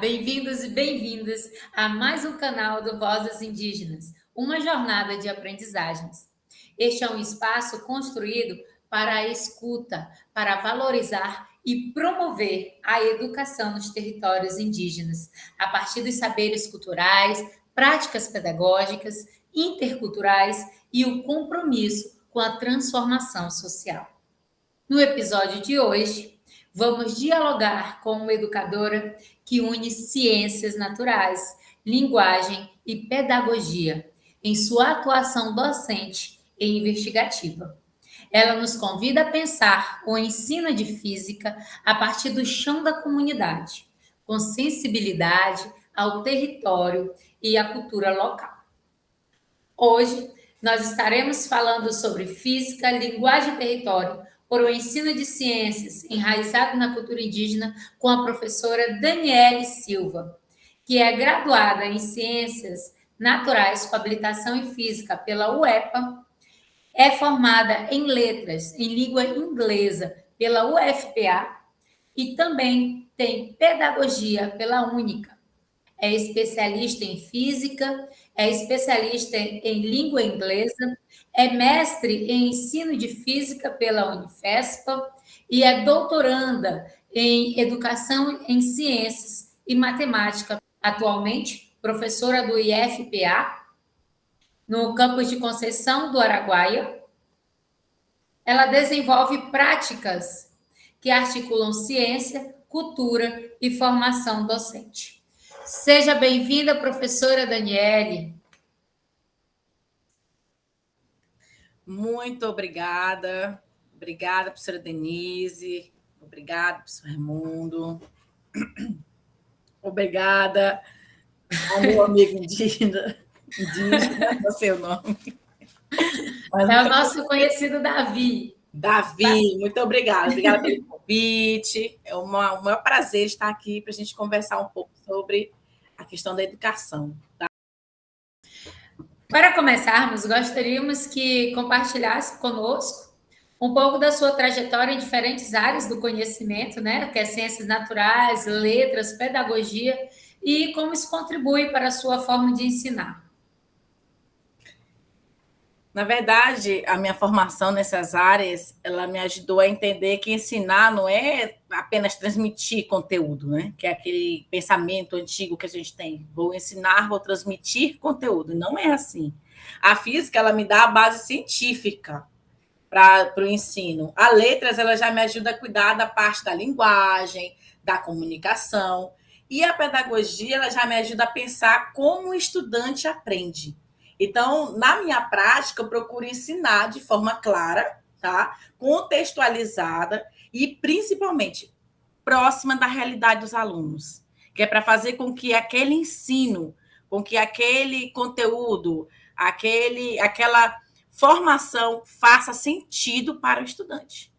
bem-vindos e bem-vindas a mais um canal do Vozes Indígenas, uma jornada de aprendizagens. Este é um espaço construído para a escuta, para valorizar e promover a educação nos territórios indígenas, a partir dos saberes culturais, práticas pedagógicas, interculturais e o compromisso com a transformação social. No episódio de hoje, vamos dialogar com uma educadora que une ciências naturais, linguagem e pedagogia em sua atuação docente e investigativa. Ela nos convida a pensar o ensino de física a partir do chão da comunidade, com sensibilidade ao território e à cultura local. Hoje, nós estaremos falando sobre física, linguagem e território por o ensino de ciências enraizado na cultura indígena com a professora Daniele Silva, que é graduada em Ciências Naturais com habilitação em Física pela UEPA, é formada em Letras em Língua Inglesa pela UFPA e também tem Pedagogia pela Única. É especialista em Física, é especialista em Língua Inglesa, é mestre em Ensino de Física pela Unifespa e é doutoranda em Educação em Ciências e Matemática. Atualmente, professora do IFPA, no campus de Conceição do Araguaia. Ela desenvolve práticas que articulam ciência, cultura e formação docente. Seja bem-vinda, professora Daniele. Muito obrigada. Obrigada, professora Denise. Obrigada, professor Raimundo. Obrigada ao meu amigo indígena, não sei o nome. Mas é o nosso conhecido Davi. Davi, muito obrigada. Obrigada pelo convite. É um maior prazer estar aqui para a gente conversar um pouco sobre a questão da educação. Tá? Para começarmos, gostaríamos que compartilhasse conosco um pouco da sua trajetória em diferentes áreas do conhecimento, né? Que é ciências naturais, letras, pedagogia, e como isso contribui para a sua forma de ensinar. Na verdade, a minha formação nessas áreas, ela me ajudou a entender que ensinar não é apenas transmitir conteúdo, né? Que é aquele pensamento antigo que a gente tem. Vou ensinar, vou transmitir conteúdo. Não é assim. A física, ela me dá a base científica para o ensino. A letras, ela já me ajuda a cuidar da parte da linguagem, da comunicação. E a pedagogia, ela já me ajuda a pensar como o estudante aprende. Então, na minha prática, eu procuro ensinar de forma clara, tá? Contextualizada e, principalmente, próxima da realidade dos alunos, que é para fazer com que aquele ensino, com que aquele conteúdo, aquela formação faça sentido para o estudante.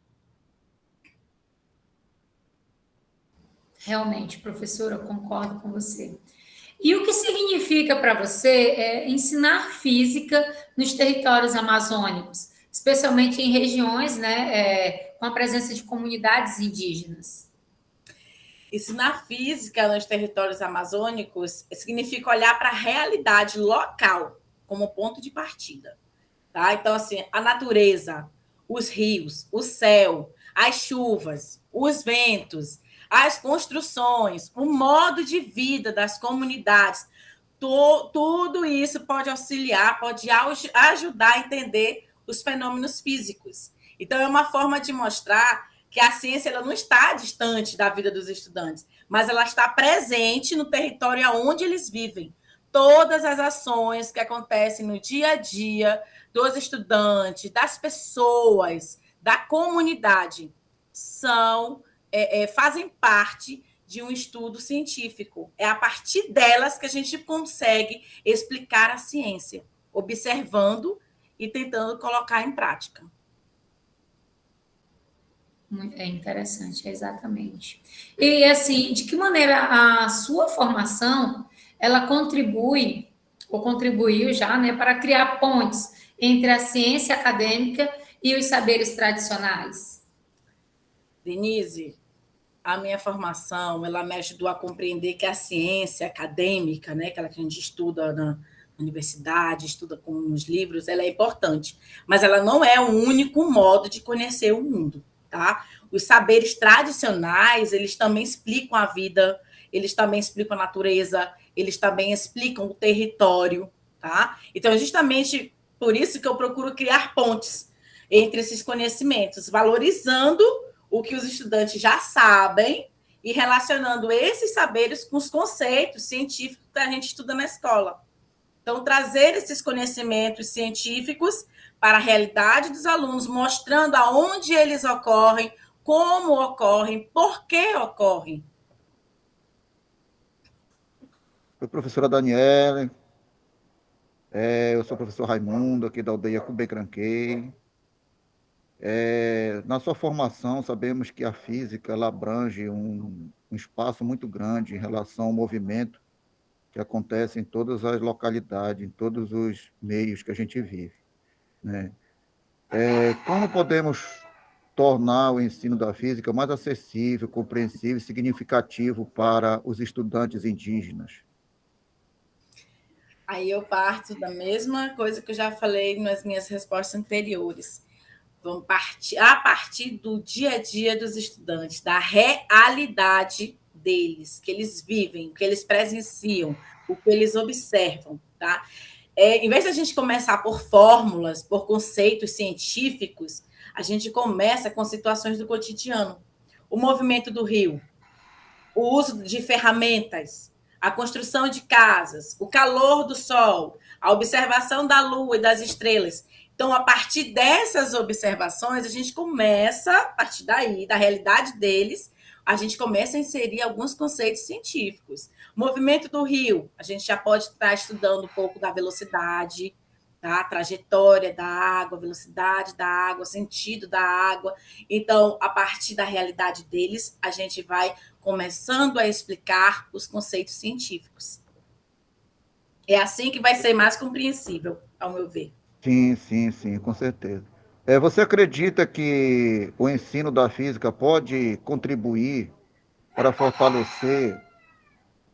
Realmente, professora, eu concordo com você. E o que significa para você ensinar física nos territórios amazônicos, especialmente em regiões, né, com a presença de comunidades indígenas? Ensinar física nos territórios amazônicos significa olhar para a realidade local como ponto de partida. Tá? Então, assim, a natureza, os rios, o céu, as chuvas, os ventos, as construções, o modo de vida das comunidades, tudo isso pode auxiliar, pode ajudar a entender os fenômenos físicos. Então, é uma forma de mostrar que a ciência ela não está distante da vida dos estudantes, mas ela está presente no território onde eles vivem. Todas as ações que acontecem no dia a dia dos estudantes, das pessoas, da comunidade, fazem parte de um estudo científico. É a partir delas que a gente consegue explicar a ciência, observando e tentando colocar em prática. É interessante, exatamente. E, assim, de que maneira a sua formação, ela contribui, ou contribuiu já, né, para criar pontes entre a ciência acadêmica e os saberes tradicionais? Denise, a minha formação, ela me ajudou a compreender que a ciência acadêmica, né, aquela que a gente estuda na universidade, estuda nos livros, ela é importante, mas ela não é o único modo de conhecer o mundo, tá? Os saberes tradicionais, eles também explicam a vida, eles também explicam a natureza, eles também explicam o território, tá? Então, é justamente por isso que eu procuro criar pontes entre esses conhecimentos, valorizando o que os estudantes já sabem e relacionando esses saberes com os conceitos científicos que a gente estuda na escola. Então, trazer esses conhecimentos científicos para a realidade dos alunos, mostrando aonde eles ocorrem, como ocorrem, por que ocorrem. Oi, professora Daniele, eu sou o professor Raimundo, aqui da aldeia Cubecranquei. Na sua formação, sabemos que a física ela abrange um espaço muito grande em relação ao movimento que acontece em todas as localidades, em todos os meios que a gente vive, né? Como podemos tornar o ensino da física mais acessível, compreensível e significativo para os estudantes indígenas? Aí eu parto da mesma coisa que eu já falei nas minhas respostas anteriores. Vamos partir a partir do dia a dia dos estudantes, da realidade deles, que eles vivem, o que eles presenciam, o que eles observam, tá? Em vez da gente começar por fórmulas, por conceitos científicos, a gente começa com situações do cotidiano. O movimento do rio, o uso de ferramentas, a construção de casas, o calor do sol, a observação da lua e das estrelas. Então, a partir dessas observações, a gente começa, a partir daí, da realidade deles, a gente começa a inserir alguns conceitos científicos. Movimento do rio, a gente já pode estar estudando um pouco da velocidade, tá? A trajetória da água, velocidade da água, sentido da água. Então, a partir da realidade deles, a gente vai começando a explicar os conceitos científicos. É assim que vai ser mais compreensível, ao meu ver. Sim, sim, sim, com certeza. Você acredita que o ensino da física pode contribuir para fortalecer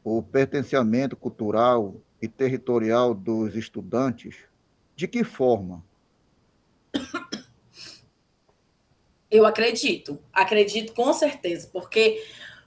o pertencimento cultural e territorial dos estudantes? De que forma? Eu acredito com certeza, porque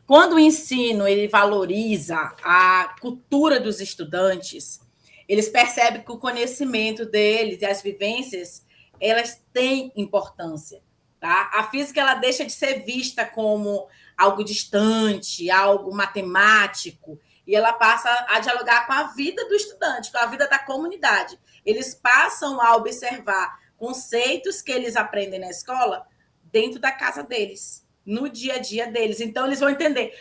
quando o ensino ele valoriza a cultura dos estudantes, eles percebem que o conhecimento deles e as vivências, elas têm importância, tá? A física ela deixa de ser vista como algo distante, algo matemático, e ela passa a dialogar com a vida do estudante, com a vida da comunidade. Eles passam a observar conceitos que eles aprendem na escola dentro da casa deles, no dia a dia deles. Então, eles vão entender.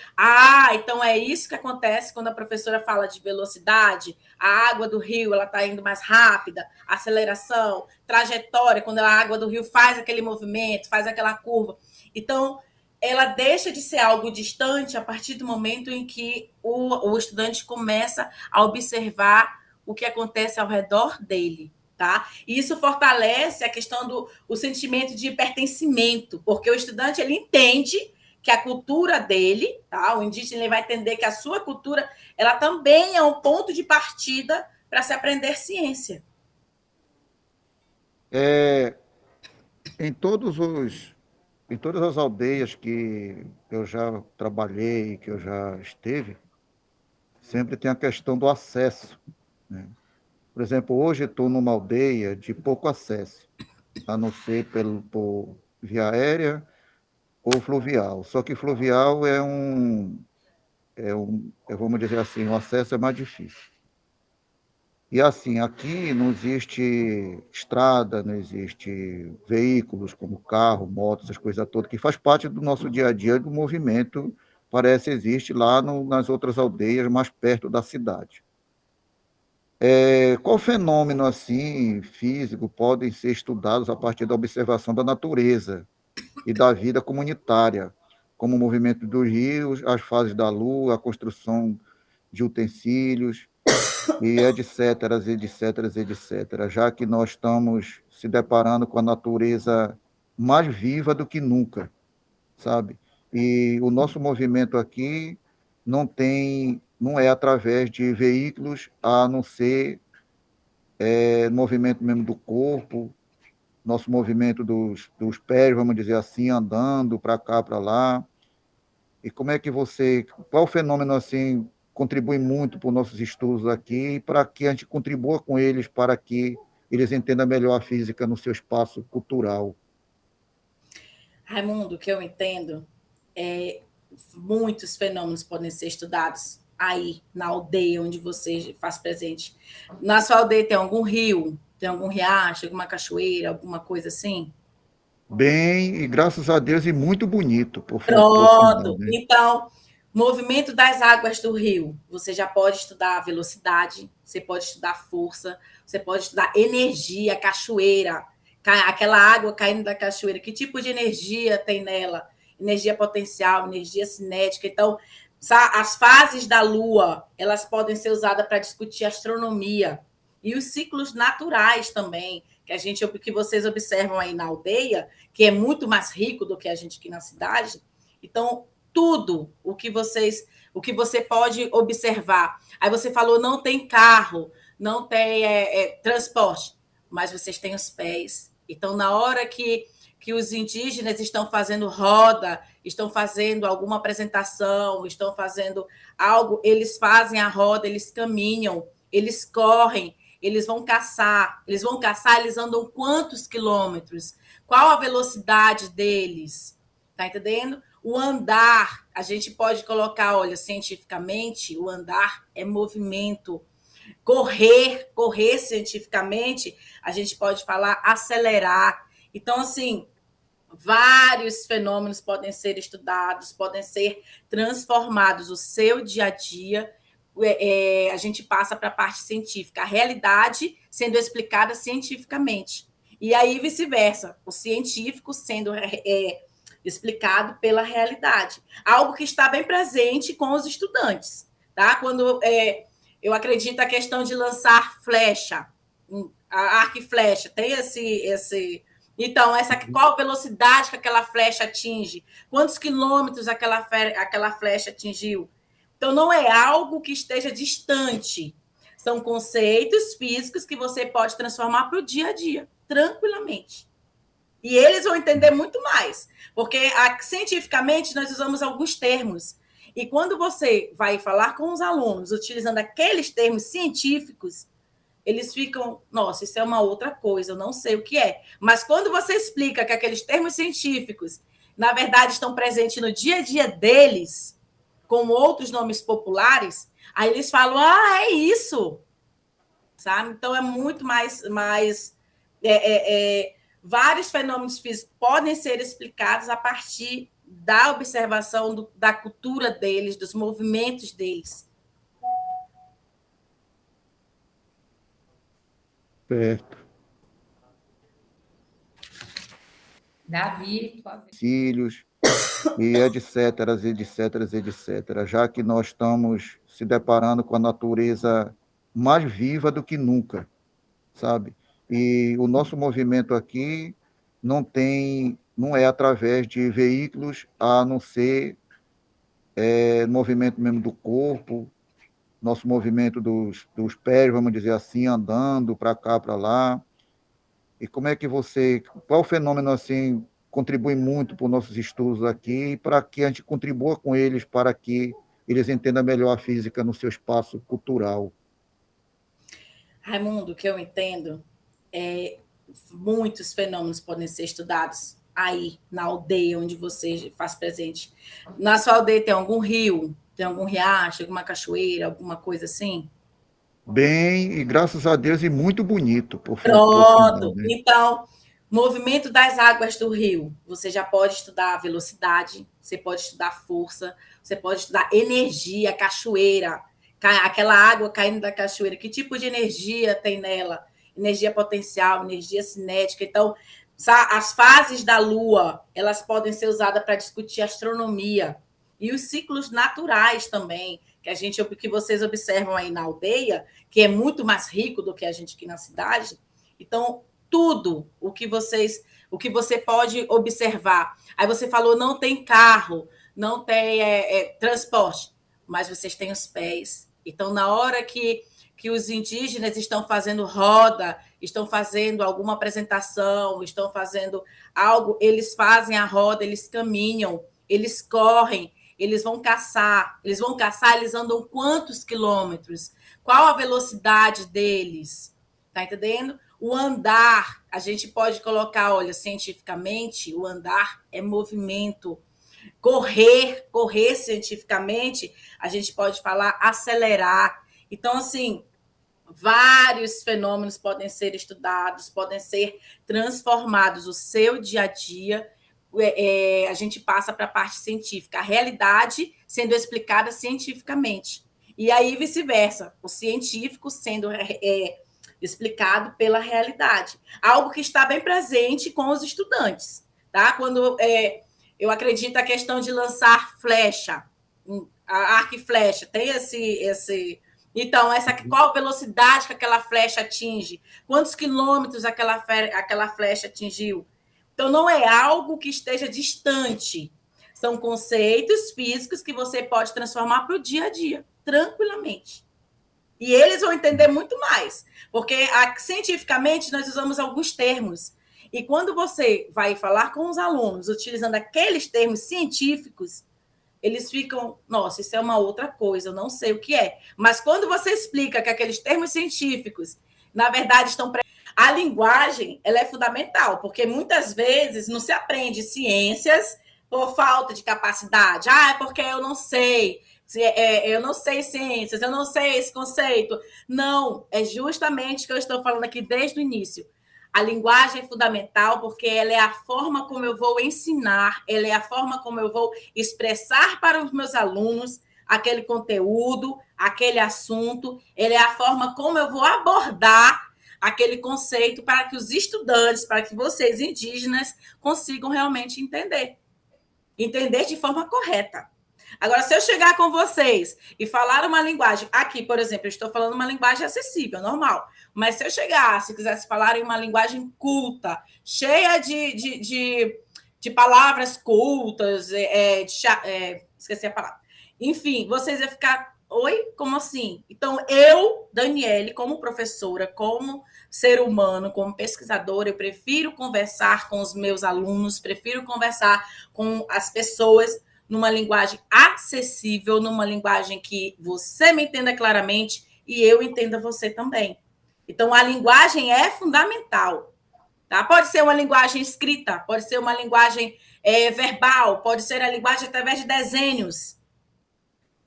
Então é isso que acontece quando a professora fala de velocidade, a água do rio ela está indo mais rápida, aceleração, trajetória, quando a água do rio faz aquele movimento, faz aquela curva. Então, ela deixa de ser algo distante a partir do momento em que o estudante começa a observar o que acontece ao redor dele. Tá? E isso fortalece a questão do sentimento de pertencimento, porque o estudante ele entende que a cultura dele, tá? O indígena ele vai entender que a sua cultura ela também é um ponto de partida para se aprender ciência. Em em todas as aldeias que eu já trabalhei, que eu já esteve, sempre tem a questão do acesso, né? Por exemplo, hoje estou numa aldeia de pouco acesso, a não ser por via aérea ou fluvial. Só que fluvial vamos dizer assim, o acesso é mais difícil. E assim, aqui não existe estrada, não existe veículos como carro, moto, essas coisas todas, que faz parte do nosso dia a dia, do movimento, parece existe lá nas outras aldeias, mais perto da cidade. Qual fenômeno assim físico podem ser estudados a partir da observação da natureza e da vida comunitária, como o movimento dos rios, as fases da lua, a construção de utensílios, e etc, etc, etc, já que nós estamos se deparando com a natureza mais viva do que nunca, sabe? E o nosso movimento aqui não é através de veículos, a não ser movimento mesmo do corpo, nosso movimento dos pés, vamos dizer assim, andando para cá, para lá. E como é que qual fenômeno assim contribui muito para os nossos estudos aqui, para que a gente contribua com eles, para que eles entendam melhor a física no seu espaço cultural? Raimundo, o que eu entendo é muitos fenômenos podem ser estudados aí na aldeia onde você faz presente. Na sua aldeia tem algum rio, tem algum riacho, alguma cachoeira, alguma coisa assim? Bem, e graças a Deus, e muito bonito, por sinal, Pronto. né? Então, movimento das águas do rio. Você já pode estudar a velocidade, você pode estudar força, você pode estudar energia, cachoeira, aquela água caindo da cachoeira. Que tipo de energia tem nela? Energia potencial, energia cinética. Então, as fases da Lua, elas podem ser usadas para discutir astronomia e os ciclos naturais também, que vocês observam aí na aldeia, que é muito mais rico do que a gente aqui na cidade. Então, tudo o que você pode observar. Aí você falou, não tem carro, não tem transporte, mas vocês têm os pés. Então, na hora que os indígenas estão fazendo roda, estão fazendo alguma apresentação, estão fazendo algo, eles fazem a roda, eles caminham, eles correm, eles vão caçar, eles andam quantos quilômetros? Qual a velocidade deles? Tá entendendo? O andar, a gente pode colocar, olha, cientificamente, o andar é movimento. Correr cientificamente, a gente pode falar acelerar. Então, assim, vários fenômenos podem ser estudados, podem ser transformados. O seu dia a dia, a gente passa para a parte científica, a realidade sendo explicada cientificamente. E aí, vice-versa, o científico sendo explicado pela realidade. Algo que está bem presente com os estudantes. Tá? Quando eu acredito a questão de lançar flecha, a arco e flecha, tem esse então, qual a velocidade que aquela flecha atinge? Quantos quilômetros aquela flecha atingiu? Então, não é algo que esteja distante. São conceitos físicos que você pode transformar para o dia a dia, tranquilamente. E eles vão entender muito mais, porque cientificamente nós usamos alguns termos. E quando você vai falar com os alunos utilizando aqueles termos científicos, eles ficam, nossa, isso é uma outra coisa, eu não sei o que é. Mas quando você explica que aqueles termos científicos, na verdade, estão presentes no dia a dia deles, com outros nomes populares, aí eles falam, é isso. Sabe? Então, é muito mais vários fenômenos físicos podem ser explicados a partir da observação da cultura deles, dos movimentos deles. Certo. Davi, tua vez. Filhos, e etc., já que nós estamos se deparando com a natureza mais viva do que nunca, sabe? E o nosso movimento aqui não é através de veículos, a não ser movimento mesmo do corpo, nosso movimento dos pés, vamos dizer assim, andando para cá, para lá. E como é que qual fenômeno assim contribui muito para os nossos estudos aqui, para que a gente contribua com eles, para que eles entendam melhor a física no seu espaço cultural? Raimundo, o que eu entendo é muitos fenômenos podem ser estudados aí na aldeia onde você faz presente. Na sua aldeia tem algum rio, tem algum riacho, alguma cachoeira, alguma coisa assim? Bem, e graças a Deus, e muito bonito, por sinal, Pronto. né? Então, movimento das águas do rio. Você já pode estudar a velocidade, você pode estudar força, você pode estudar energia, cachoeira, aquela água caindo da cachoeira. Que tipo de energia tem nela? Energia potencial, energia cinética. Então, as fases da Lua, elas podem ser usadas para discutir astronomia e os ciclos naturais também, que vocês observam aí na aldeia, que é muito mais rico do que a gente aqui na cidade. Então, tudo o que você pode observar. Aí você falou, não tem carro, não tem transporte, mas vocês têm os pés. Então, na hora que os indígenas estão fazendo roda, estão fazendo alguma apresentação, estão fazendo algo, eles fazem a roda, eles caminham, eles correm, eles vão caçar, eles andam quantos quilômetros? Qual a velocidade deles? Tá entendendo? O andar, a gente pode colocar, olha, cientificamente, o andar é movimento. Correr cientificamente, a gente pode falar acelerar. Então, assim, vários fenômenos podem ser estudados, podem ser transformados. O seu dia a dia, a gente passa para a parte científica, a realidade sendo explicada cientificamente. E aí, vice-versa, o científico sendo explicado pela realidade. Algo que está bem presente com os estudantes. Tá? Quando eu acredito a questão de lançar flecha, a arco e flecha, tem esse então, qual a velocidade que aquela flecha atinge? Quantos quilômetros aquela flecha atingiu? Então, não é algo que esteja distante. São conceitos físicos que você pode transformar para o dia a dia, tranquilamente. E eles vão entender muito mais, porque cientificamente nós usamos alguns termos. E quando você vai falar com os alunos utilizando aqueles termos científicos, eles ficam, nossa, isso é uma outra coisa, eu não sei o que é. Mas quando você explica que aqueles termos científicos, na verdade, estão... A linguagem, ela é fundamental, porque muitas vezes não se aprende ciências por falta de capacidade. É porque eu não sei ciências, eu não sei esse conceito. Não, é justamente o que eu estou falando aqui desde o início. A linguagem é fundamental porque ela é a forma como eu vou ensinar, ela é a forma como eu vou expressar para os meus alunos aquele conteúdo, aquele assunto, ela é a forma como eu vou abordar aquele conceito para que os estudantes, para que vocês indígenas consigam realmente entender de forma correta. Agora, se eu chegar com vocês e falar uma linguagem... Aqui, por exemplo, eu estou falando uma linguagem acessível, normal. Mas se eu chegar, se quisesse falar em uma linguagem culta, cheia de palavras cultas, esqueci a palavra. Enfim, vocês iam ficar... Oi? Como assim? Então, eu, Daniele, como professora, como ser humano, como pesquisadora, eu prefiro conversar com os meus alunos, prefiro conversar com as pessoas numa linguagem acessível, numa linguagem que você me entenda claramente e eu entenda você também. Então, a linguagem é fundamental. Tá? Pode ser uma linguagem escrita, pode ser uma linguagem verbal, pode ser a linguagem através de desenhos.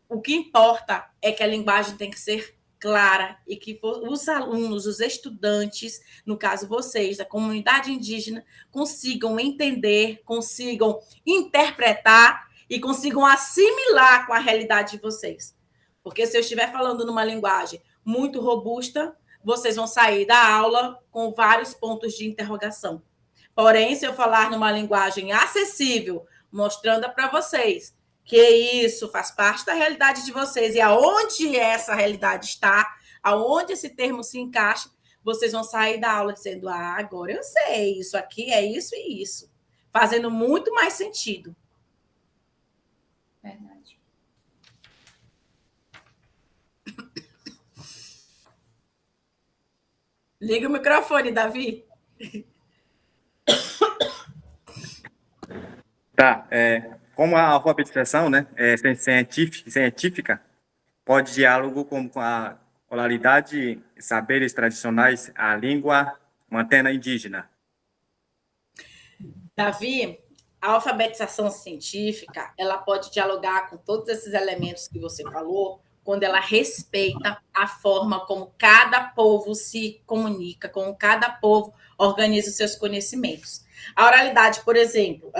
O que importa é que a linguagem tem que ser clara e que os alunos, os estudantes, no caso vocês, da comunidade indígena, consigam entender, consigam interpretar e consigam assimilar com a realidade de vocês. Porque se eu estiver falando numa linguagem muito robusta, vocês vão sair da aula com vários pontos de interrogação. Porém, se eu falar numa linguagem acessível, mostrando para vocês que isso faz parte da realidade de vocês e aonde essa realidade está, aonde esse termo se encaixa, vocês vão sair da aula dizendo, agora eu sei, isso aqui é isso e isso. Fazendo muito mais sentido. Verdade. Liga o microfone, Davi. Tá, como a alfabetização, né, científica, pode diálogo com a oralidade, saberes tradicionais, a língua, mantendo indígena. Davi, a alfabetização científica, ela pode dialogar com todos esses elementos que você falou, quando ela respeita a forma como cada povo se comunica, como cada povo organiza os seus conhecimentos. A oralidade, por exemplo,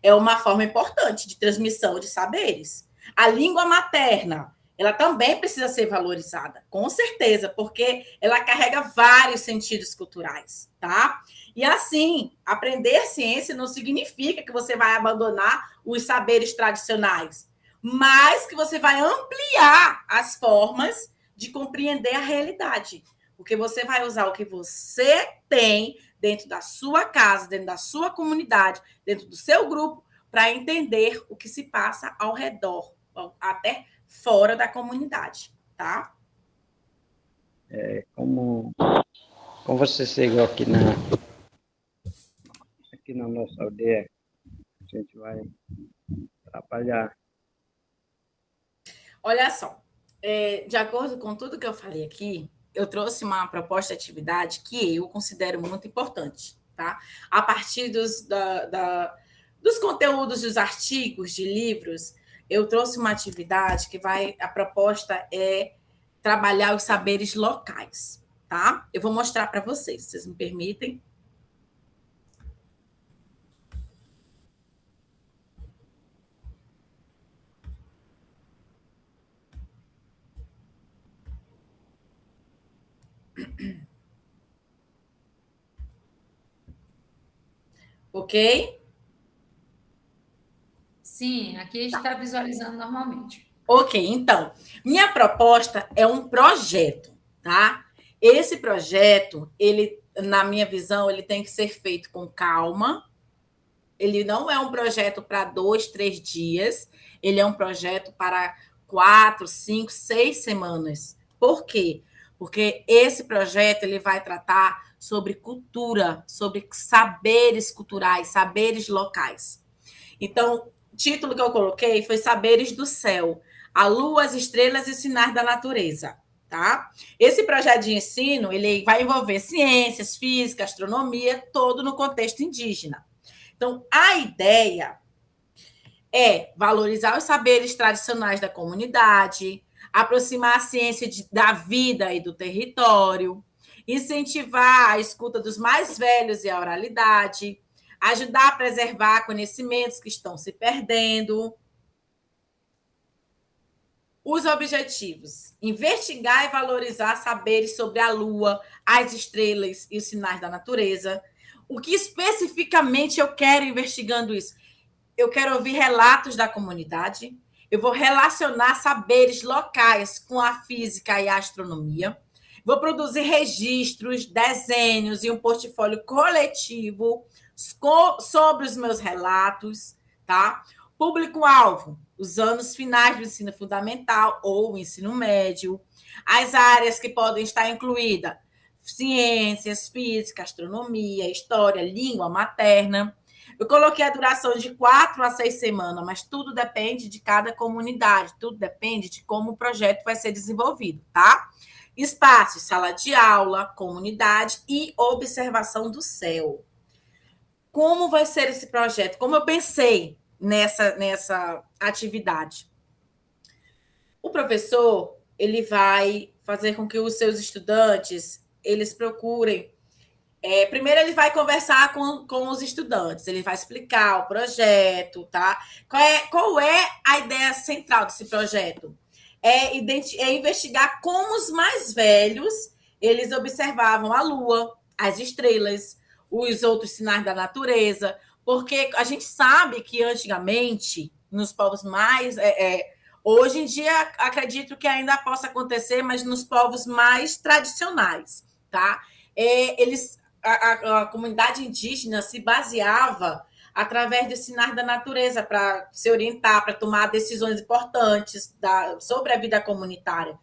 é uma forma importante de transmissão de saberes. A língua materna, ela também precisa ser valorizada, com certeza, porque ela carrega vários sentidos culturais, tá? E assim, aprender ciência não significa que você vai abandonar os saberes tradicionais, mas que você vai ampliar as formas de compreender a realidade, porque você vai usar o que você tem dentro da sua casa, dentro da sua comunidade, dentro do seu grupo, para entender o que se passa ao redor, até fora da comunidade, tá? Como você chegou aqui na nossa aldeia, a gente vai trabalhar. Olha só, de acordo com tudo que eu falei aqui, eu trouxe uma proposta de atividade que eu considero muito importante, tá? A partir dos conteúdos dos artigos, de livros, eu trouxe uma atividade que a proposta é trabalhar os saberes locais, tá? Eu vou mostrar para vocês, se vocês me permitem. Ok? Sim, aqui a gente está visualizando normalmente. Ok, então, minha proposta é um projeto, tá? Esse projeto, ele, na minha visão, ele tem que ser feito com calma. Ele não é um projeto para 2, 3 dias. Ele é um projeto para 4, 5, 6 semanas. Por quê? Porque esse projeto ele vai tratar sobre cultura, sobre saberes culturais, saberes locais. Então, o título que eu coloquei foi Saberes do Céu, a Lua, as Estrelas e os Sinais da Natureza. Tá? Esse projeto de ensino ele vai envolver ciências, física, astronomia, todo no contexto indígena. Então, a ideia é valorizar os saberes tradicionais da comunidade, aproximar a ciência da vida e do território, incentivar a escuta dos mais velhos e a oralidade, ajudar a preservar conhecimentos que estão se perdendo. Os objetivos: investigar e valorizar saberes sobre a Lua, as estrelas e os sinais da natureza. O que especificamente eu quero investigando isso? Eu quero ouvir relatos da comunidade, eu vou relacionar saberes locais com a física e a astronomia, vou produzir registros, desenhos e um portfólio coletivo sobre os meus relatos, tá? Público-alvo: os anos finais do ensino fundamental ou ensino médio, as áreas que podem estar incluídas: ciências, física, astronomia, história, língua materna. Eu coloquei a duração de 4 a 6 semanas, mas tudo depende de cada comunidade, tudo depende de como o projeto vai ser desenvolvido, tá? Espaço: sala de aula, comunidade e observação do céu. Como vai ser esse projeto? Como eu pensei nessa atividade? O professor ele vai fazer com que os seus estudantes eles procurem. Primeiro, ele vai conversar com os estudantes, ele vai explicar o projeto, tá? Qual é a ideia central desse projeto? É investigar como os mais velhos eles observavam a Lua, as estrelas, os outros sinais da natureza, porque a gente sabe que antigamente, nos povos mais. Hoje em dia, acredito que ainda possa acontecer, mas nos povos mais tradicionais, tá? A comunidade indígena se baseava através de sinais da natureza para se orientar, para tomar decisões importantes sobre a vida comunitária.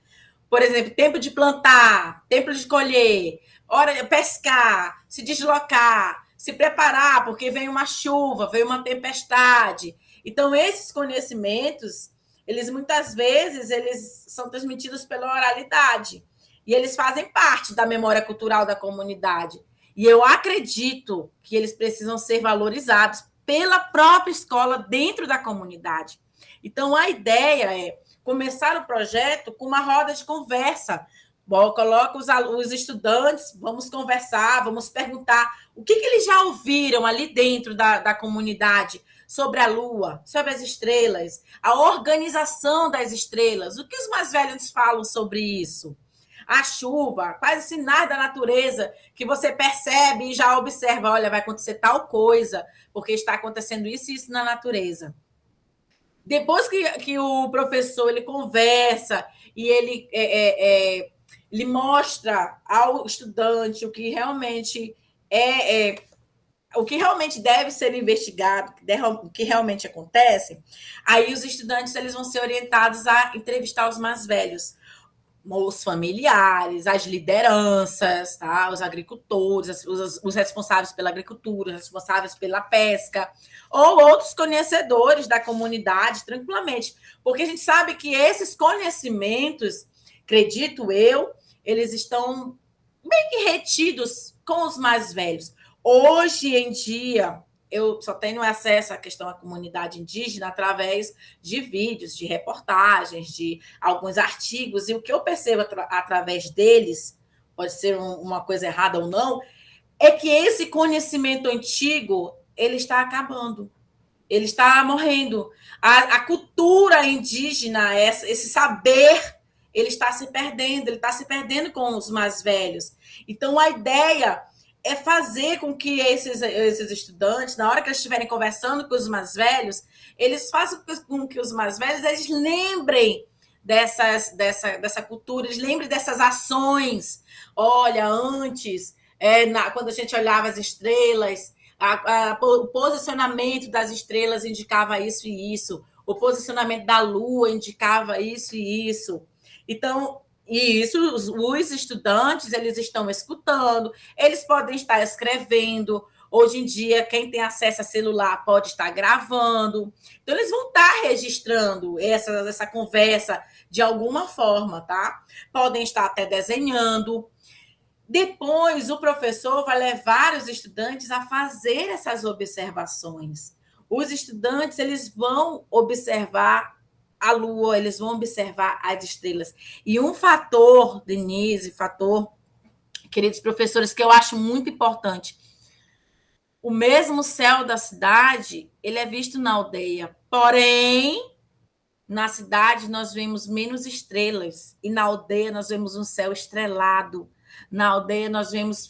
Por exemplo, tempo de plantar, tempo de colher, hora de pescar, se deslocar, se preparar, porque vem uma chuva, vem uma tempestade. Então, esses conhecimentos, eles muitas vezes eles são transmitidos pela oralidade e eles fazem parte da memória cultural da comunidade. E eu acredito que eles precisam ser valorizados pela própria escola dentro da comunidade. Então, a ideia é começar o projeto com uma roda de conversa. Bom, coloca os estudantes, vamos conversar, vamos perguntar o que eles já ouviram ali dentro da comunidade sobre a Lua, sobre as estrelas, a organização das estrelas, o que os mais velhos falam sobre isso. A chuva, quais os sinais da natureza que você percebe e já observa, olha, vai acontecer tal coisa, porque está acontecendo isso e isso na natureza. Depois que o professor ele conversa e ele mostra ao estudante o que realmente o que realmente deve ser investigado, o que realmente acontece, aí os estudantes eles vão ser orientados a entrevistar os mais velhos, os familiares, as lideranças, tá? Os agricultores, os responsáveis pela agricultura, os responsáveis pela pesca, ou outros conhecedores da comunidade, tranquilamente. Porque a gente sabe que esses conhecimentos, acredito eu, eles estão bem que retidos com os mais velhos. Hoje em dia, eu só tenho acesso à questão da comunidade indígena através de vídeos, de reportagens, de alguns artigos, e o que eu percebo através deles, pode ser uma coisa errada ou não, é que esse conhecimento antigo ele está acabando, ele está morrendo. A cultura indígena, esse saber, ele está se perdendo com os mais velhos. Então, a ideia é fazer com que esses estudantes, na hora que eles estiverem conversando com os mais velhos, eles façam com que os mais velhos eles lembrem dessa cultura, eles lembrem dessas ações. Olha, antes, quando a gente olhava as estrelas, o posicionamento das estrelas indicava isso e isso, o posicionamento da lua indicava isso e isso. Então, e isso, os estudantes, eles estão escutando, eles podem estar escrevendo. Hoje em dia, quem tem acesso a celular pode estar gravando. Então, eles vão estar registrando essa conversa de alguma forma, tá? Podem estar até desenhando. Depois, o professor vai levar os estudantes a fazer essas observações. Os estudantes, eles vão observar a lua, eles vão observar as estrelas. E um fator, Denise, queridos professores, que eu acho muito importante, o mesmo céu da cidade, ele é visto na aldeia, porém, na cidade nós vemos menos estrelas, e na aldeia nós vemos um céu estrelado. Na aldeia nós vemos,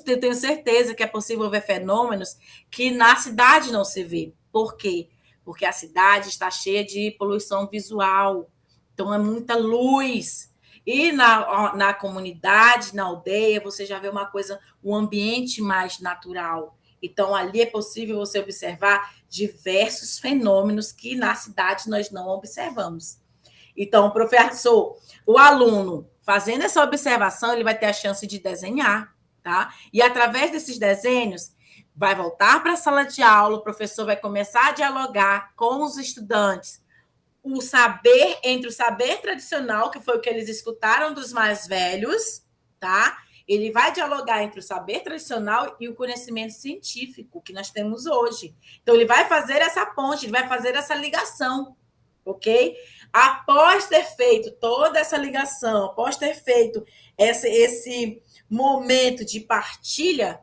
eu tenho certeza que é possível ver fenômenos que na cidade não se vê. Por quê? Porque a cidade está cheia de poluição visual, então é muita luz. E na comunidade, na aldeia, você já vê uma coisa, um ambiente mais natural. Então, ali é possível você observar diversos fenômenos que na cidade nós não observamos. Então, o professor, o aluno, fazendo essa observação, ele vai ter a chance de desenhar, tá? E através desses desenhos, vai voltar para a sala de aula, o professor vai começar a dialogar com os estudantes, o saber entre o saber tradicional, que foi o que eles escutaram dos mais velhos, tá? Ele vai dialogar entre o saber tradicional e o conhecimento científico que nós temos hoje. Então, ele vai fazer essa ponte, ele vai fazer essa ligação, ok? Após ter feito toda essa ligação, após ter feito esse momento de partilha,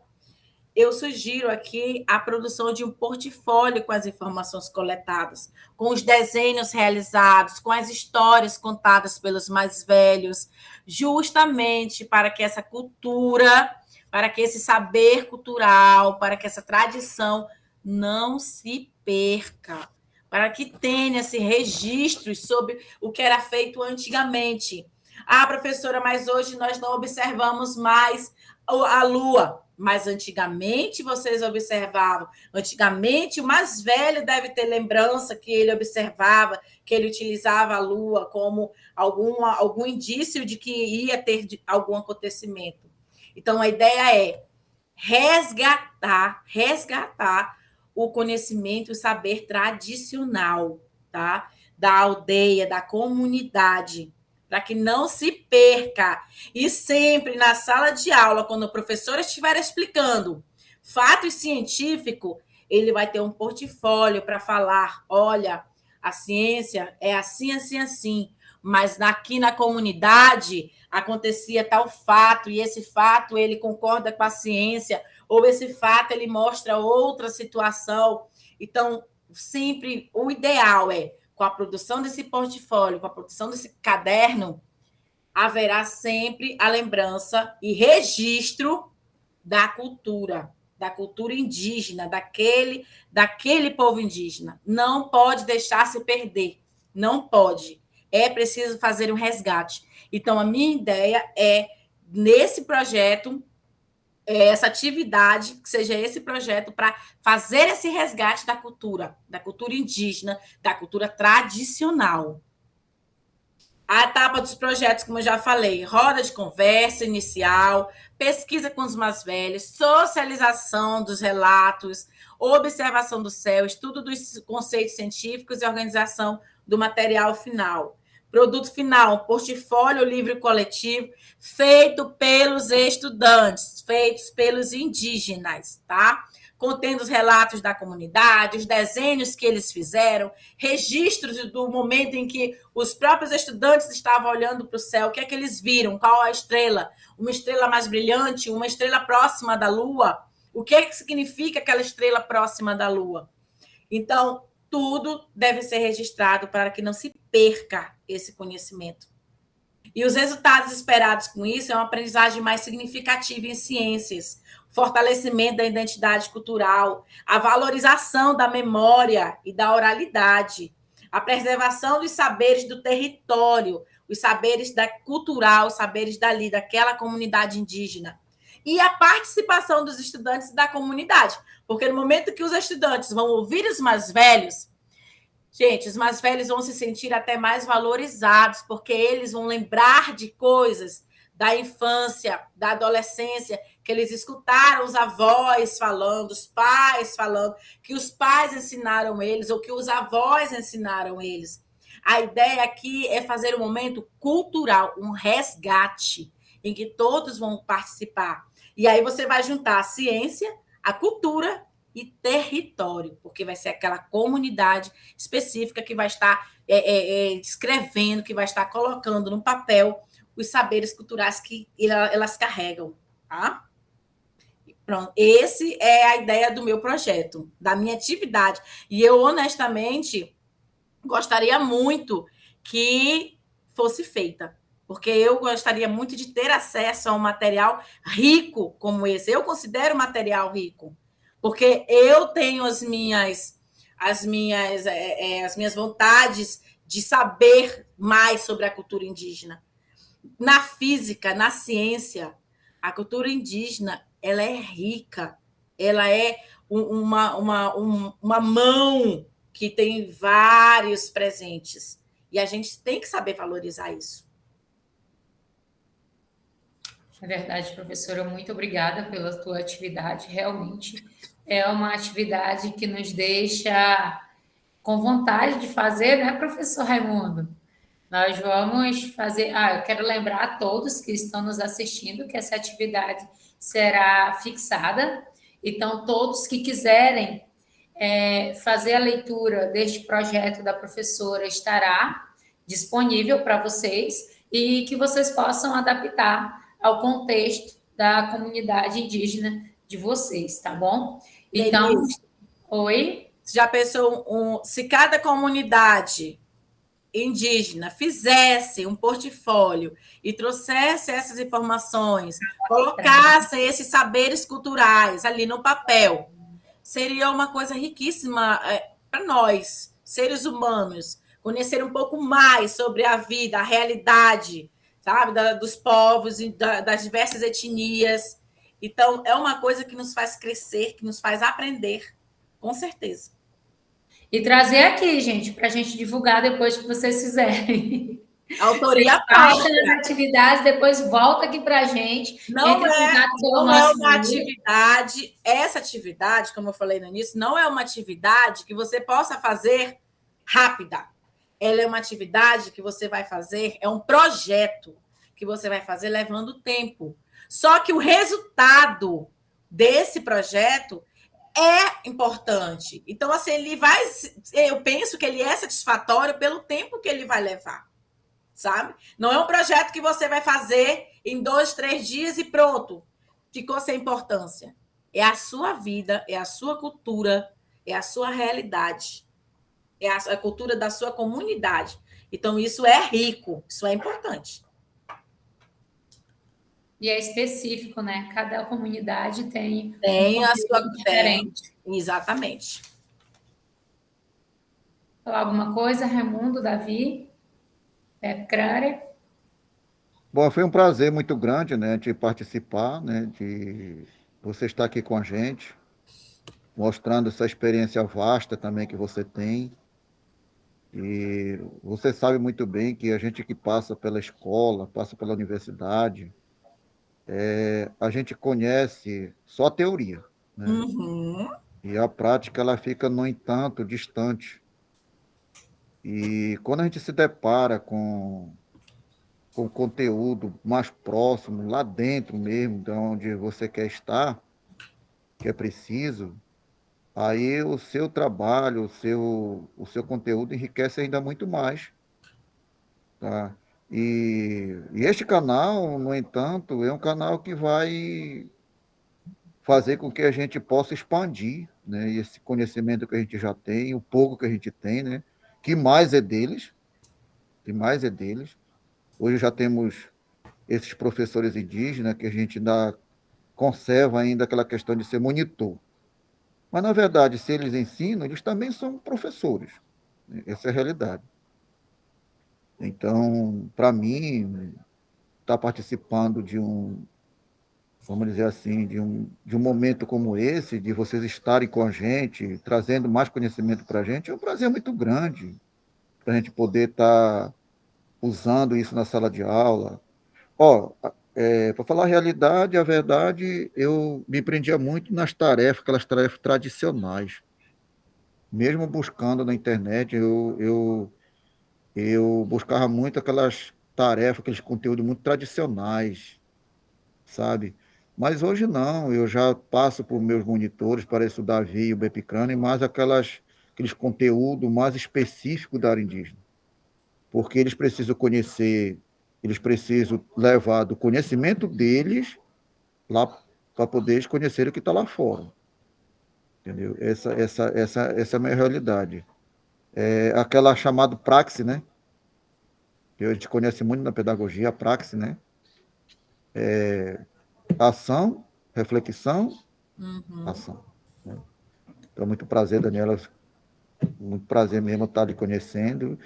eu sugiro aqui a produção de um portfólio com as informações coletadas, com os desenhos realizados, com as histórias contadas pelos mais velhos, justamente para que essa cultura, para que esse saber cultural, para que essa tradição não se perca, para que tenha-se registros sobre o que era feito antigamente. Ah, professora, mas hoje nós não observamos mais a lua. Mas antigamente vocês observavam. Antigamente, o mais velho deve ter lembrança que ele observava, que ele utilizava a lua como algum indício de que ia ter algum acontecimento. Então, a ideia é resgatar o conhecimento, o saber tradicional, tá? Da aldeia, da comunidade, para que não se perca. E sempre na sala de aula, quando o professor estiver explicando fato científico, ele vai ter um portfólio para falar, olha, a ciência é assim, assim, assim, mas aqui na comunidade acontecia tal fato, e esse fato ele concorda com a ciência, ou esse fato ele mostra outra situação. Então, sempre o ideal é, com a produção desse portfólio, com a produção desse caderno, haverá sempre a lembrança e registro da cultura indígena, daquele povo indígena. Não pode deixar se perder, não pode. É preciso fazer um resgate. Então, a minha ideia é, nesse projeto, essa atividade, que seja esse projeto para fazer esse resgate da cultura indígena, da cultura tradicional. A etapa dos projetos, como eu já falei, roda de conversa inicial, pesquisa com os mais velhos, socialização dos relatos, observação do céu, estudo dos conceitos científicos e organização do material final. Produto final, portfólio livre coletivo, feito pelos estudantes, feitos pelos indígenas, tá? Contendo os relatos da comunidade, os desenhos que eles fizeram, registros do momento em que os próprios estudantes estavam olhando para o céu, o que é que eles viram, qual a estrela, uma estrela mais brilhante, uma estrela próxima da Lua, o que é que significa aquela estrela próxima da Lua. Então, tudo deve ser registrado para que não se perca esse conhecimento. E os resultados esperados com isso é uma aprendizagem mais significativa em ciências, fortalecimento da identidade cultural, a valorização da memória e da oralidade, a preservação dos saberes do território, os saberes cultural, os saberes daquela comunidade indígena. E a participação dos estudantes da comunidade, porque no momento que os estudantes vão ouvir os mais velhos, gente, os mais velhos vão se sentir até mais valorizados, porque eles vão lembrar de coisas da infância, da adolescência, que eles escutaram os avós falando, os pais falando, que os pais ensinaram eles, ou que os avós ensinaram eles. A ideia aqui é fazer um momento cultural, um resgate, em que todos vão participar. E aí você vai juntar a ciência, a cultura e território, porque vai ser aquela comunidade específica que vai estar escrevendo, que vai estar colocando no papel os saberes culturais que elas carregam. Tá? Pronto, esse é a ideia do meu projeto, da minha atividade. E eu, honestamente, gostaria muito que fosse feita, porque eu gostaria muito de ter acesso a um material rico como esse. Eu considero material rico, porque eu tenho as minhas vontades de saber mais sobre a cultura indígena. Na física, na ciência, a cultura indígena ela é rica, ela é uma mão que tem vários presentes. E a gente tem que saber valorizar isso. É verdade, professora, muito obrigada pela tua atividade. Realmente é uma atividade que nos deixa com vontade de fazer, né, professor Raimundo? Nós vamos fazer. Eu quero lembrar a todos que estão nos assistindo que essa atividade será fixada. Então, todos que quiserem fazer a leitura deste projeto da professora estará disponível para vocês e que vocês possam adaptar ao contexto da comunidade indígena de vocês, tá bom? Então, Denise, oi? já pensou se cada comunidade indígena fizesse um portfólio e trouxesse essas informações, colocasse esses saberes culturais ali no papel, seria uma coisa riquíssima para nós, seres humanos, conhecer um pouco mais sobre a vida, a realidade, sabe, dos povos, das diversas etnias. Então, é uma coisa que nos faz crescer, que nos faz aprender, com certeza. E trazer aqui, gente, para a gente divulgar depois que vocês fizerem. Autoria própria. Nas atividades, depois volta aqui para a gente. Não é uma atividade, essa atividade, como eu falei no início, não é uma atividade que você possa fazer rápida. Ela é uma atividade que você vai fazer, é um projeto que você vai fazer levando tempo. Só que o resultado desse projeto é importante. Então, assim, eu penso que ele é satisfatório pelo tempo que ele vai levar, sabe? Não é um projeto que você vai fazer em 2, 3 dias e pronto, ficou sem importância. É a sua vida, é a sua cultura, é a sua realidade, é a cultura da sua comunidade. Então, isso é rico, isso é importante. E é específico, né? Cada comunidade tem a sua diferente. Exatamente. Falar alguma coisa, Raimundo, Davi, Crânia? Bom, foi um prazer muito grande, né, de participar, né, de você estar aqui com a gente, mostrando essa experiência vasta também que você tem. E você sabe muito bem que a gente que passa pela escola, passa pela universidade, a gente conhece só a teoria, né? Uhum. E a prática ela fica, no entanto, distante. E quando a gente se depara com conteúdo mais próximo, lá dentro mesmo, de onde você quer estar, que é preciso, aí o seu trabalho, o seu conteúdo enriquece ainda muito mais, tá? E este canal, no entanto, é um canal que vai fazer com que a gente possa expandir, né, esse conhecimento que a gente já tem, o pouco que a gente tem, né, que mais é deles, que mais é deles. Hoje já temos esses professores indígenas que a gente ainda conserva ainda aquela questão de ser monitor. Mas, na verdade, se eles ensinam, eles também são professores. Essa é a realidade. Então, para mim, estar participando de vamos dizer assim, de um momento como esse, de vocês estarem com a gente, trazendo mais conhecimento para a gente, é um prazer muito grande para a gente poder estar usando isso na sala de aula. Ó, para falar a realidade, a verdade, eu me prendia muito nas tarefas, aquelas tarefas tradicionais. Mesmo buscando na internet, eu buscava muito aquelas tarefas, aqueles conteúdos muito tradicionais, sabe? Mas hoje não, eu já passo por meus monitores, parece o Davi e o Bepicrano, e mais aqueles conteúdos mais específicos da área indígena. Porque eles precisam conhecer, eles precisam levar do conhecimento deles lá para poder eles conhecerem o que está lá fora. Entendeu? Essa é a minha realidade. É aquela chamada praxe, né? Que a gente conhece muito na pedagogia, a praxe, né? Ação, reflexão, Uhum. ação. Né? Então, muito prazer, Daniela. Muito prazer mesmo estar lhe conhecendo.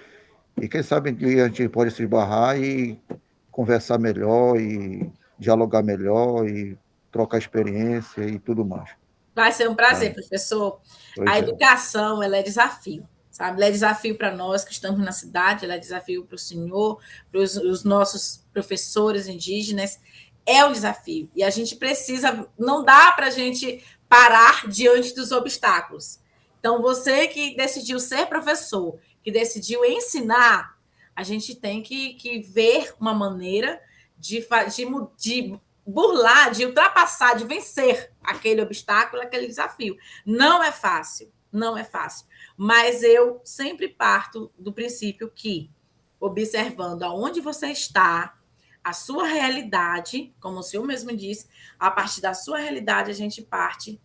E quem sabe a gente pode se esbarrar e conversar melhor, e dialogar melhor, e trocar experiência e tudo mais. Vai ser um Tá? prazer, professor. A Pois é. educação, ela é desafio, sabe? Ela é desafio para nós que estamos na cidade, ela é desafio para o senhor, para os nossos professores indígenas. É um desafio. E a gente precisa, não dá para a gente parar diante dos obstáculos. Então, você que decidiu ser professor, que decidiu ensinar, a gente tem que ver uma maneira de burlar, de ultrapassar, de vencer aquele obstáculo, aquele desafio. Não é fácil, não é fácil. Mas eu sempre parto do princípio que, observando aonde você está, a sua realidade, como o senhor mesmo disse, a partir da sua realidade a gente parte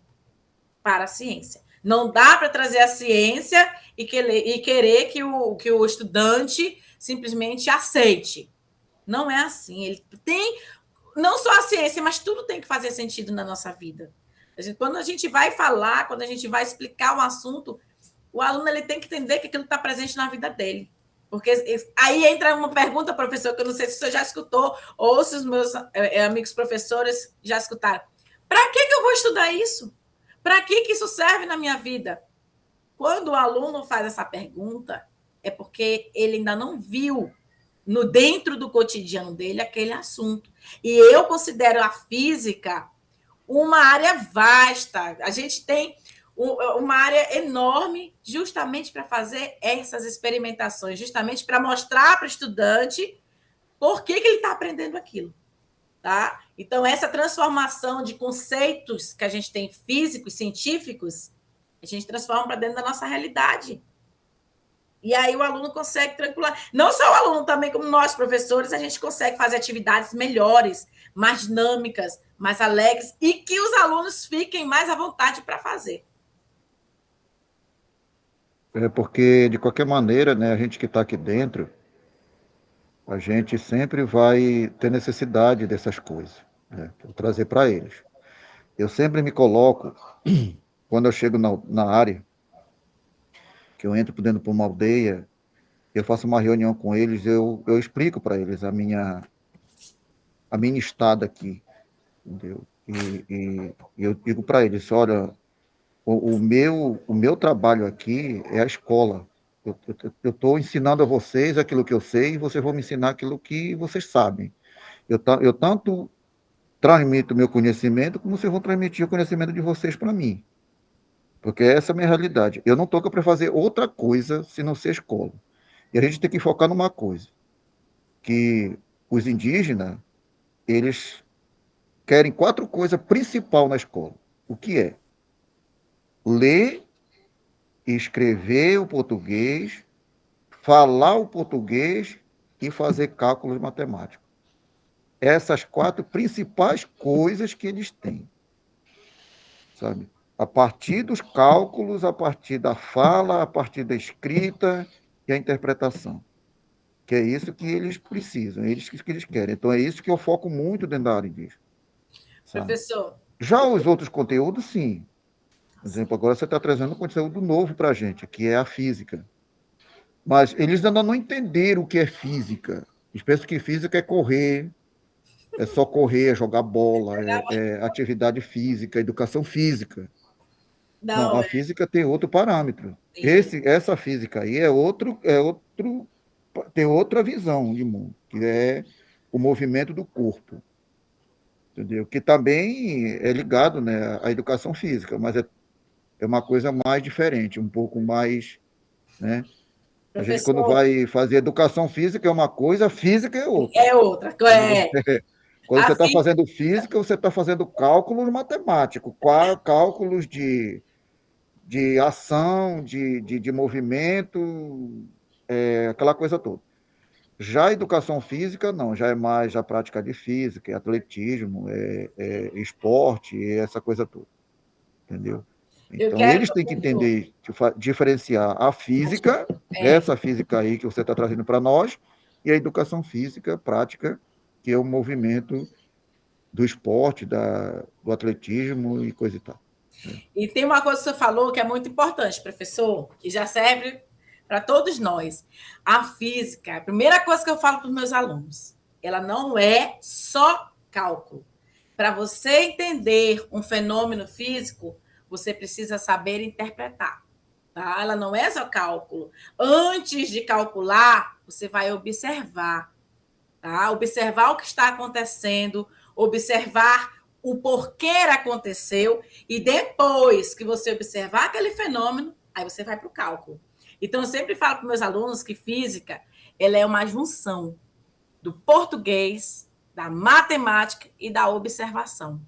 para a ciência. Não dá para trazer a ciência e querer que o estudante simplesmente aceite. Não é assim. Ele tem não só a ciência, mas tudo tem que fazer sentido na nossa vida. Quando a gente vai falar, quando a gente vai explicar um assunto, o aluno ele tem que entender que aquilo está presente na vida dele. Porque aí entra uma pergunta, professor, que eu não sei se o senhor já escutou, ou se os meus amigos professores já escutaram. Para que eu vou estudar isso? Para que isso serve na minha vida? Quando o aluno faz essa pergunta, é porque ele ainda não viu no dentro do cotidiano dele aquele assunto. E eu considero a física uma área vasta. A gente tem uma área enorme justamente para fazer essas experimentações, justamente para mostrar para o estudante por que ele está aprendendo aquilo. Tá? Então, essa transformação de conceitos que a gente tem físicos, científicos, a gente transforma para dentro da nossa realidade. E aí o aluno consegue tranquilar. Não só o aluno, também como nós, professores, a gente consegue fazer atividades melhores, mais dinâmicas, mais alegres, e que os alunos fiquem mais à vontade para fazer. É porque, de qualquer maneira, né, a gente que está aqui dentro, a gente sempre vai ter necessidade dessas coisas, né, para trazer para eles. Eu sempre me coloco, quando eu chego na área, que eu entro por dentro de uma aldeia, eu faço uma reunião com eles, eu explico para eles a minha estada aqui, entendeu? E eu digo para eles, olha, o meu trabalho aqui é a escola. Eu estou ensinando a vocês aquilo que eu sei e vocês vão me ensinar aquilo que vocês sabem. Eu tanto transmito meu conhecimento como vocês vão transmitir o conhecimento de vocês para mim. Porque essa é a minha realidade. Eu não estou para fazer outra coisa se não ser escola. E a gente tem que focar numa coisa, que os indígenas, eles querem 4 coisas principais na escola. O que é? Ler, escrever o português, falar o português e fazer cálculos matemáticos. Essas 4 principais coisas que eles têm, sabe? A partir dos cálculos, a partir da fala, a partir da escrita e a interpretação. Que é isso que eles precisam, é isso que eles querem. Então, é isso que eu foco muito dentro da área indígena. Sabe? Professor, Já os outros conteúdos, sim. Por exemplo, agora você está trazendo um conteúdo novo para a gente, que é a física. Mas eles ainda não entenderam o que é física. Eles pensam que física é correr, é só correr, é jogar bola, é atividade física, educação física. Não, não, a física tem outro parâmetro. é, Essa física aí tem outra visão de mundo, que é o movimento do corpo, entendeu? Que também é ligado, né, à educação física, mas é uma coisa mais diferente, um pouco mais, né? A gente, quando professor, vai fazer educação física, é uma coisa, física é outra. é outra. Quando A você está física fazendo física, você está fazendo cálculos matemáticos, cálculos de ação, de movimento, aquela coisa toda. Já a educação física, não, já é mais a prática de física, é atletismo, é esporte, é essa coisa toda, entendeu? eu Então, quero, eles têm que professor, entender, diferenciar a física, essa física aí que você está trazendo para nós, e a educação física prática, que é o movimento do esporte, do atletismo e coisa e tal. e tem uma coisa que você falou que é muito importante, professor, que já serve para todos nós. A física, a primeira coisa que eu falo para os meus alunos, ela não é só cálculo. Para você entender um fenômeno físico, você precisa saber interpretar. Tá? Ela não é só cálculo. Antes de calcular, você vai observar. Tá? Observar o que está acontecendo, observar o porquê aconteceu, e depois que você observar aquele fenômeno, aí você vai para o cálculo. Então, eu sempre falo para meus alunos que física ela é uma junção do português, da matemática e da observação.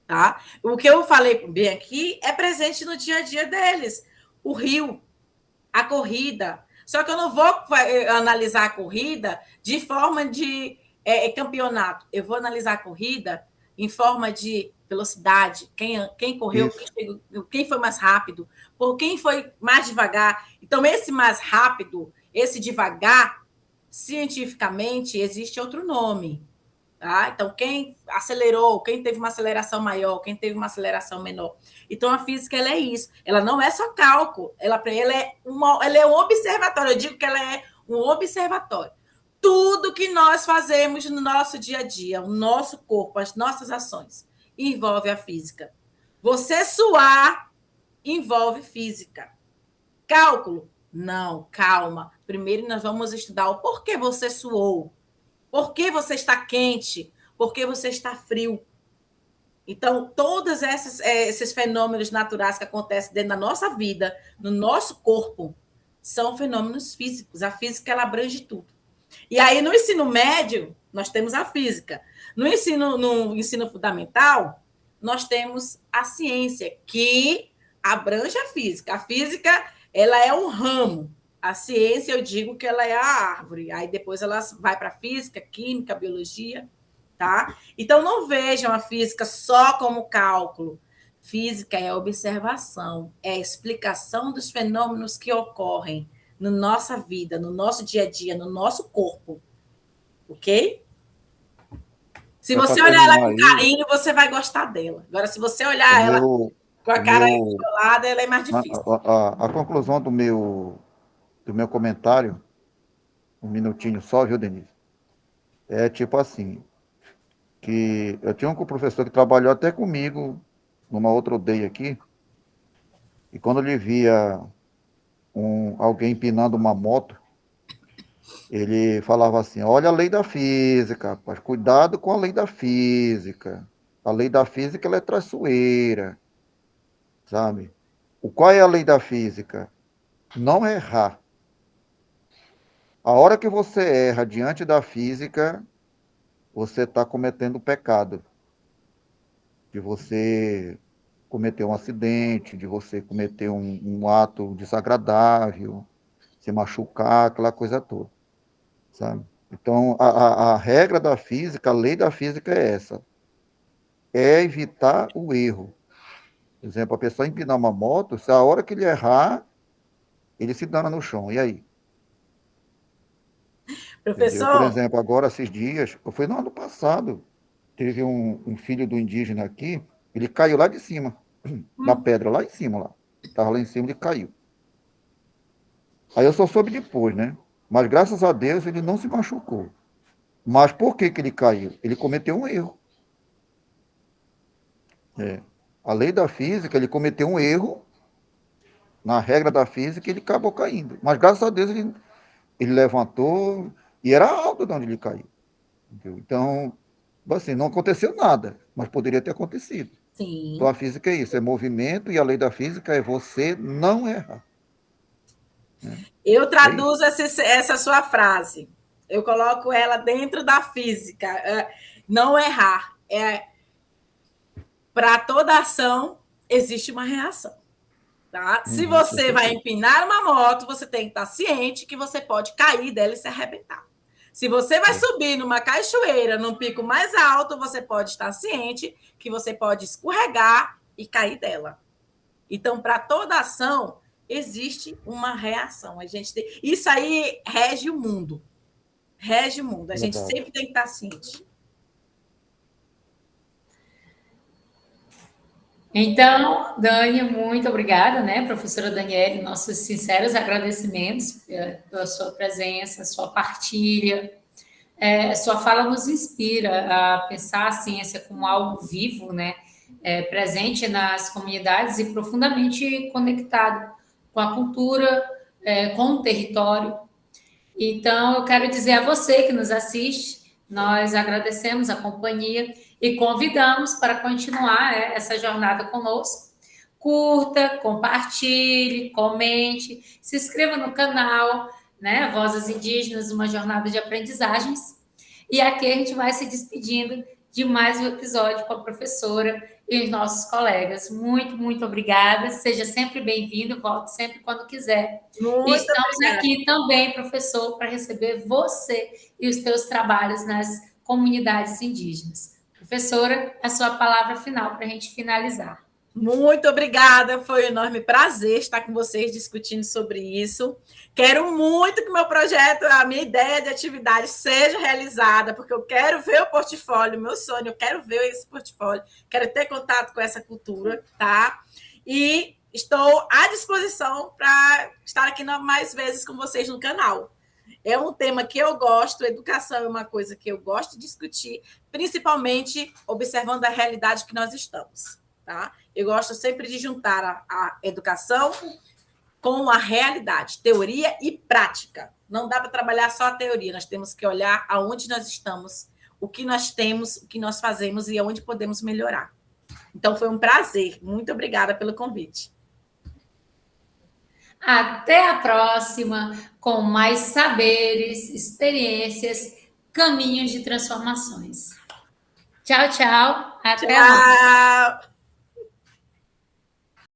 Tá? O que eu falei bem aqui é presente no dia a dia deles. O rio, a corrida. Só que eu não vou analisar a corrida de forma de campeonato. Eu vou analisar a corrida em forma de velocidade, quem correu, quem foi mais rápido, por quem foi mais devagar. Então, esse mais rápido, esse devagar, cientificamente, existe outro nome. Tá? Então, quem acelerou, quem teve uma aceleração maior, quem teve uma aceleração menor. Então, a física ela é isso. Ela não é só cálculo, ela é um observatório. Eu digo que ela é um observatório. Tudo que nós fazemos no nosso dia a dia, o nosso corpo, as nossas ações, envolve a física. Você suar envolve física. Cálculo? Não, calma. Primeiro nós vamos estudar o porquê você suou. Por que você está quente? Por que você está frio? Então, todos esses fenômenos naturais que acontecem dentro da nossa vida, no nosso corpo, são fenômenos físicos. A física, ela abrange tudo. E aí, no ensino médio, nós temos a física. No ensino fundamental, nós temos a ciência, que abrange a física. A física, ela é um ramo. A ciência, eu digo que ela é a árvore. Aí depois ela vai para física, química, biologia, tá? Então não vejam a física só como cálculo. Física é observação, é explicação dos fenômenos que ocorrem na nossa vida, no nosso dia a dia, no nosso corpo. Ok? Se você olhar ela com carinho, você vai gostar dela. Agora, se você olhar ela com a cara isolada, ela é mais difícil. A conclusão do meu comentário, um minutinho só, viu, Denise? É tipo assim, que eu tinha um professor que trabalhou até comigo numa outra aldeia aqui, e quando ele via alguém empinando uma moto, ele falava assim: olha a lei da física, rapaz, cuidado com a lei da física. A lei da física ela é traiçoeira, sabe? Qual é a lei da física? Não errar. A hora que você erra diante da física, você está cometendo pecado. De você cometer um acidente, de você cometer um ato desagradável, se machucar, aquela coisa toda, sabe? Então, a regra da física, a lei da física é essa, é evitar o erro. Por exemplo, a pessoa empinar uma moto, se a hora que ele errar, ele se dana no chão, e aí? Entendeu? Por Professor, exemplo, agora, esses dias, foi no ano passado, teve um filho do indígena aqui, ele caiu lá de cima, na pedra, lá em cima, lá. Estava lá em cima, ele caiu. Aí eu só soube depois, né? Mas graças a Deus ele não se machucou. Mas por que ele caiu? Ele cometeu um erro. É. A lei da física, ele cometeu um erro na regra da física e ele acabou caindo. Mas graças a Deus ele levantou e era alto de onde ele caiu. Entendeu? Então, assim, não aconteceu nada, mas poderia ter acontecido. Então sim. a física é isso, é movimento e a lei da física é você não errar. Eu É isso. traduzo essa sua frase. Eu coloco ela dentro da física. Não errar. Para toda ação, existe uma reação. Tá? Se Com você vai certeza. empinar uma moto, você tem que estar ciente que você pode cair dela e se arrebentar. Se você vai subir numa cachoeira, num pico mais alto, você pode estar ciente que você pode escorregar e cair dela. Então, para toda ação, existe uma reação. Isso aí rege o mundo. Rege o mundo. A gente Verdade. sempre tem que estar ciente. Então, Dani, muito obrigada, né, professora Daniele, nossos sinceros agradecimentos pela sua presença, sua partilha. Sua fala nos inspira a pensar a ciência como algo vivo, né, presente nas comunidades e profundamente conectado com a cultura, com o território. Então, eu quero dizer a você que nos assiste, nós agradecemos a companhia e convidamos para continuar essa jornada conosco. Curta, compartilhe, comente, se inscreva no canal, né? Vozes Indígenas, uma jornada de aprendizagens. E aqui a gente vai se despedindo de mais um episódio com a professora e os nossos colegas. Muito, muito obrigada. Seja sempre bem-vindo, volte sempre quando quiser. E Muito estamos obrigada. aqui também, professor, para receber você e os teus trabalhos nas comunidades indígenas. Professora, a sua palavra final para a gente finalizar. Muito obrigada, foi um enorme prazer estar com vocês discutindo sobre isso. Quero muito que meu projeto, a minha ideia de atividade seja realizada, porque eu quero ver o portfólio, meu sonho, eu quero ver esse portfólio, quero ter contato com essa cultura, tá? E estou à disposição para estar aqui mais vezes com vocês no canal. É um tema que eu gosto, educação é uma coisa que eu gosto de discutir, principalmente observando a realidade que nós estamos, tá? Eu gosto sempre de juntar a educação com a realidade, teoria e prática. Não dá para trabalhar só a teoria, nós temos que olhar aonde nós estamos, o que nós temos, o que nós fazemos e aonde podemos melhorar. Então, foi um prazer. Muito obrigada pelo convite. Até a próxima, com mais saberes, experiências, caminhos de transformações. Tchau, tchau. Até mais. Tchau!